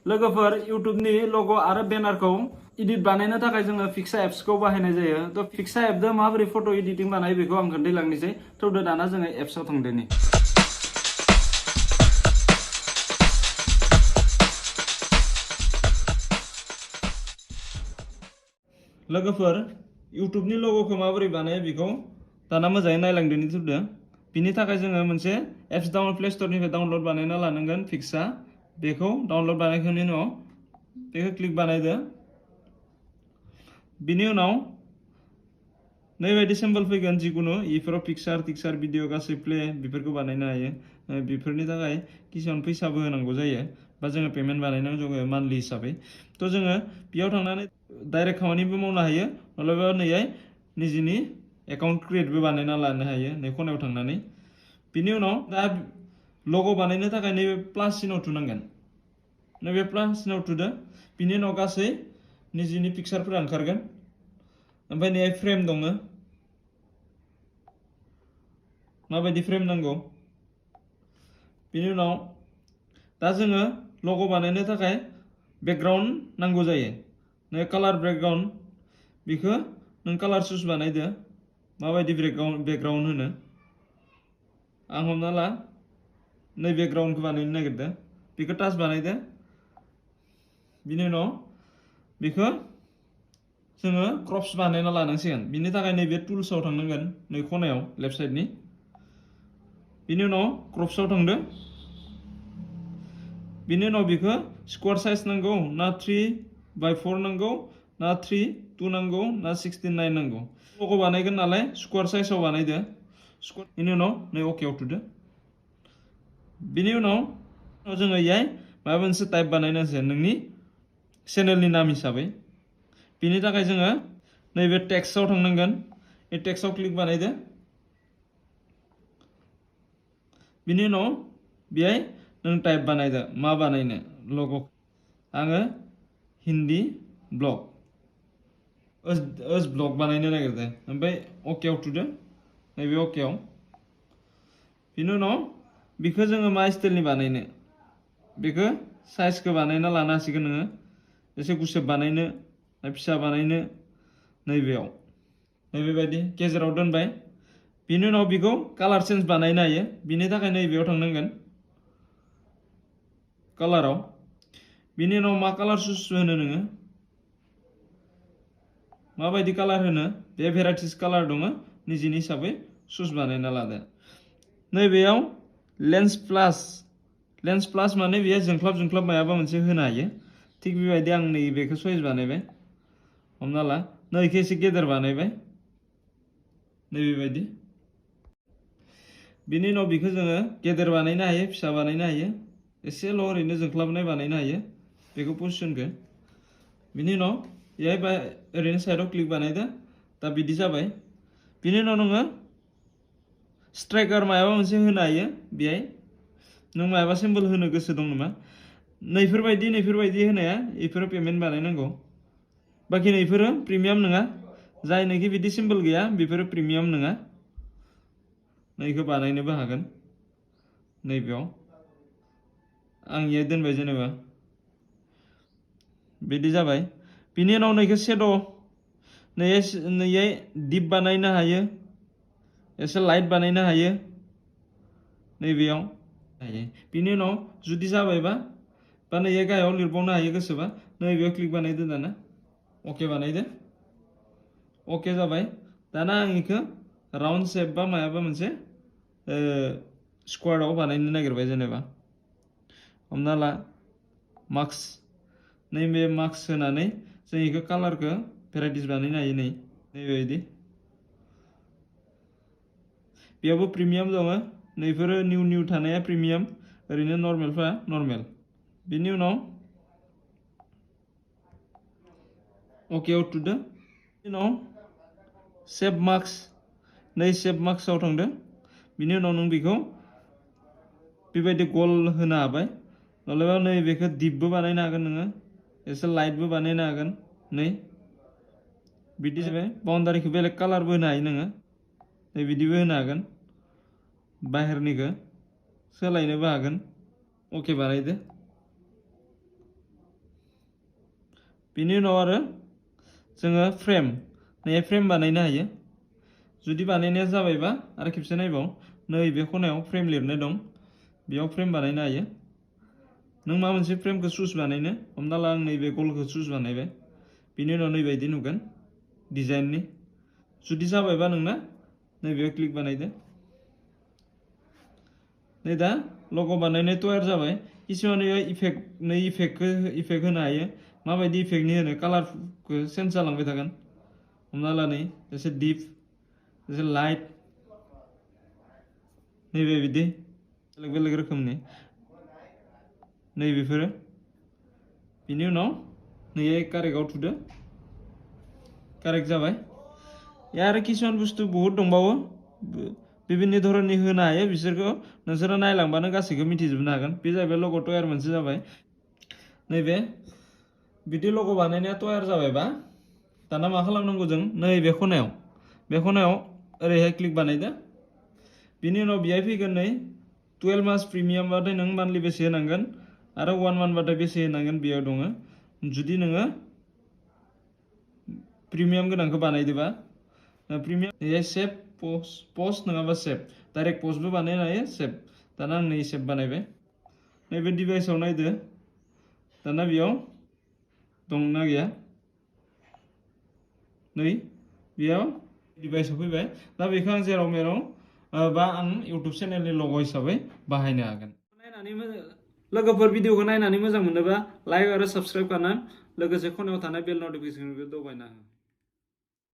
लोगोफोर इउट्यूबनि लग' आरो बेनारखौ एडिट बानायनो थाखाय जोङो फिक्सा एप्सखौ बाहायनाय जायो। थ' फिक्सा एपजों माबोरै फट' एडिटिं बानायो बेखौ आं खोन्थालांनोसै। थौदो दाना जोङो एप्सआव थांदोनि। लोगोफोर इउट्यूबनि लग'खौ माबोरै बानायो बेखौ दाना मोजाङै नायलांदोनि थौदो। बिनि थाखाय जोङो मोनसे एप्स प्ले स्ट'रनिफ्राय डाउनलड बानायना लानांगोन फिक्सा। बेखौ डाउनलड बानायखांनायनि उनाव बेखौ क्लिक बानायदो। बिनि उनाव नैबायदि सिम्बल फैगोन जिखुनु इफोराव पिक्सार भिडिअ गासै प्ले बेफोरखौ बानायनो हायो। बेफोरनि थाखाय किसुमान फैसाबो होनांगौ जायो बा जोङो पेमेन्ट बानायनांगौ जायो मान्थलि हिसाबै। थ' जोङो बेयाव थांनानै डाइरेक्ट खामानिबो मावनो हायो माब्लाबा नैहाय निजिनि एकाउन्ट क्रिएटबो बानायना लानो हायो नै खनायाव थांनानै। बिनि उनाव दा लग' बानायनो थाखाय नैबे प्लास सिनाव थुनांगोन। नैबे प्लास सिनाव थुदो। बिनि उनाव गासै निजिनि पिक्सारफोरा ओंखारगोन। ओमफ्राय नैहाय फ्रेम दङ। माबायदि फ्रेम नांगौ। बिनि उनाव दा जोङो लग' बानायनो थाखाय बेकग्राउन्ड नांगौ जायो। नै कालार बेकग्राउन्ड बेखौ नों कालार चुज बानायदो माबायदि बेकग्राउन्ड होनो। आं हमना ला नै बेकग्राउन्डखौ बानायनो नागिरदों बेखौ टाच बानायदो। बिनि उनाव बेखौ जोङो क्रप्स बानायना लानांसिगोन। बिनि थाखाय नैबे टुल्सआव थांनांगोन नै खनायाव लेफ्ट साइडनि। बिनि उनाव क्रप्सआव थांदो। बिनि उनाव बेखौ स्क्वायर साइज नांगौ ना 3/4 नांगौ ना 3:2 नांगौ ना 16:9 नांगौ। लग' बानायगोन नालाय स्क्वायर साइजआव बानायदो। बिनि उनाव नै अकेआव थुदो। बिनि उनाव जोङो इहाय माबा मोनसे टाइप बानायनांसिगोन नोंनि चेनेलनि नाम हिसाबै। बिनि थाखाय जोङो नैबे टेक्स्टआव थांनांगोन। बे टेक्स्टआव क्लिक बानायदो। बिनि उनाव बेहाय नों टाइप बानायदो मा बानायनो लग'। आङो हिन्दी ब्लग ओस ब्लग बानायनो नागिरदों। ओमफ्राय अकेआव थुदो नैबे अकेआव। बिनि उनाव बेखौ जोङो मा स्टाइलनि बानायनो बेखौ साइजखौ बानायना लानो हासिगोन नोङो। एसे गुसेब बानायनो ना फिसा बानायनो नैबेयाव नैबेबायदि गेजेराव दोनबाय। बिनि उनाव बेखौ कालार चेन्ज बानायनो हायो। बिनि थाखाय नैबेयाव थांनांगोन कालाराव। बिनि उनाव मा कालार चुज होनो नोङो माबायदि कालार होनो बे भेराइटिस कालार दङ निजिनि हिसाबै चुज बानायना लादो। नैबेयाव लेन्स प्लास माने बेयो जोंख्लाब मायाबा मोनसे होनो हायो। थिग बेबायदि आं नैबेखौ चइस बानायबाय। हमना ला नैखौ एसे गेदेर बानायबाय नैबेबायदि। बिनि उनाव बेखौ जोङो गेदेर बानायनो हायो फिसा बानायनो हायो एसेल' ओरैनो जोंख्लाबनाय बानायनो हायो बेखौ पजिसनखौ। बिनि उनाव बेहाय ओरैनो साइडआव क्लिक बानायदो। दा बिदि जाबाय। बिनि उनाव नोङो स्ट्राइकार मायाबा मोनसे होनो हायो बेहाय नों मायाबा सिम्बल होनो गोसो दं नामा। नैफोरबायदि होनाया बेफोरो पेमेन्ट बानायनांगौ। बाखि नैफोरो प्रिमियाम नङा। जायनोखि बिदि सिम्बल गैया बेफोरो प्रिमियाम नङा। नैखौ बानायनोबो हागोन नैबेयाव आं इहाय दोनबाय जेनेबा बिदि जाबाय। बिनि उनाव नैखौ शेड' नैहाय दिप बानायनो हायो एसे लाइट बानायनो हायो नैबेयाव हायो। बिनि उनाव जुदि जाबायबा बा नैहाय गाहायाव लिरबावनो हायो गोसोबा नैबेयाव क्लिक बानायदो। दाना अके बानायदो। अके जाबाय। दाना आं बेखौ राउन्ड शेप बा मायाबा मोनसे स्क्वायराव बानायनो नागिरबाय जेनेबा हमना ला मार्क्स नैबे मार्क्स होनानै जों बेखौ कालारखौ भेराइटिस बानायनो हायो नैबायदि। बेयावबो प्रिमियाम दङ। नैफोरो निउ थानाया प्रिमियाम ओरैनो नर्मेलफ्रा नर्मेल। बिनि उनाव अकेआव थुदो। बिनि उनाव सेभ मार्क्स नै सेभ मार्क्सआव थांदो। बिनि उनाव नों बेखौ बेबायदि गल होनो हाबाय। नलेबा नैबेखौ दिपबो बानायनो हागोन नोङो एसे लाइटबो बानायनो हागोन नै बिदि जाबाय। बाउन्डारिखौ बेलेग कालारबो होनो हायो नोङो नै बिदिबो होनो हागोन। बाहेरनिखौ सोलायनोबो हागोन। अके बानायदो। बिनि उनाव आरो जोङो फ्रेम नै फ्रेम बानायनो हायो जुदि बानायनाया जाबायबा आरो खेबसे नायबाव नैबे खनायाव फ्रेम लिरनाय दं बेयाव फ्रेम बानायनो हायो नों मा मोनसे फ्रेमखौ चुज बानायनो हमना ला आं नैबे गलखौ चुज बानायबाय बिनि उनाव नैबायदि नुगोन डिजाइननि जुदि जाबायबा नोंना नैबेयाव क्लिक बानायदो नै दा लग' बानायनाय तयार जाबाय किसुमान इफेक्ट होनो हायो माबायदि इफेक्टनि होनो कालारखौ चेन्ज जालांबाय थागोन हमना ला नै एसे डिप एसे लाइट नैबे बिदि बेलेग बेलेग रोखोमनि नैबेफोरो बिनि उनाव नै कारेक्टआव थुदो कारेक्ट जाबाय आरो किसुमान बुस्थु बहुत दंबावो बिभिन्न धरननि होनो हायो बिसोरखौ नोंसोरो नायलांबानो गासैखौ मिथिजोबनो हागोन बे जाहैबाय लग' तयार मोनसे जाबाय नैबे बिदि लग' बानायनाया तयार जाबायबा दाना मा खालामनांगौ जों नैबे खनायाव ओरैहाय क्लिक बानायदो बिनि उनाव बेहाय फैगोन नै 12 मास प्रिमियाम बाथाय नों मान्थलि बेसे होनांगोन आरो 1 मान्थ बाथाय बेसे होनांगोन बेयाव दङ जुदि नोङो प्रिमियाम गोनांखौ बानायदोबा प्रिमियाम सेभ पस्ट नङाबा सेभ डाइरेक्ट पस्टबो बानायनो हायो सेभ दाना आं नै सेभ बानायबाय नैबे डिभाइसआव नायदो दाना बेयाव दंना गैया नै बेयाव डिभाइसआव फैबाय दा बेखौ आं जेराव मेराव बा आं इउटुब चेनेलनि लग' हिसाबै बाहायनो हागोन लोगोफोर भिडिअखौ नायनानै मोजां मोनोबा लाइक आरो साबस्क्राइब खालामना लोगोसे खनायाव थानाय बेल नटिफिकेसनखौ दबायना हो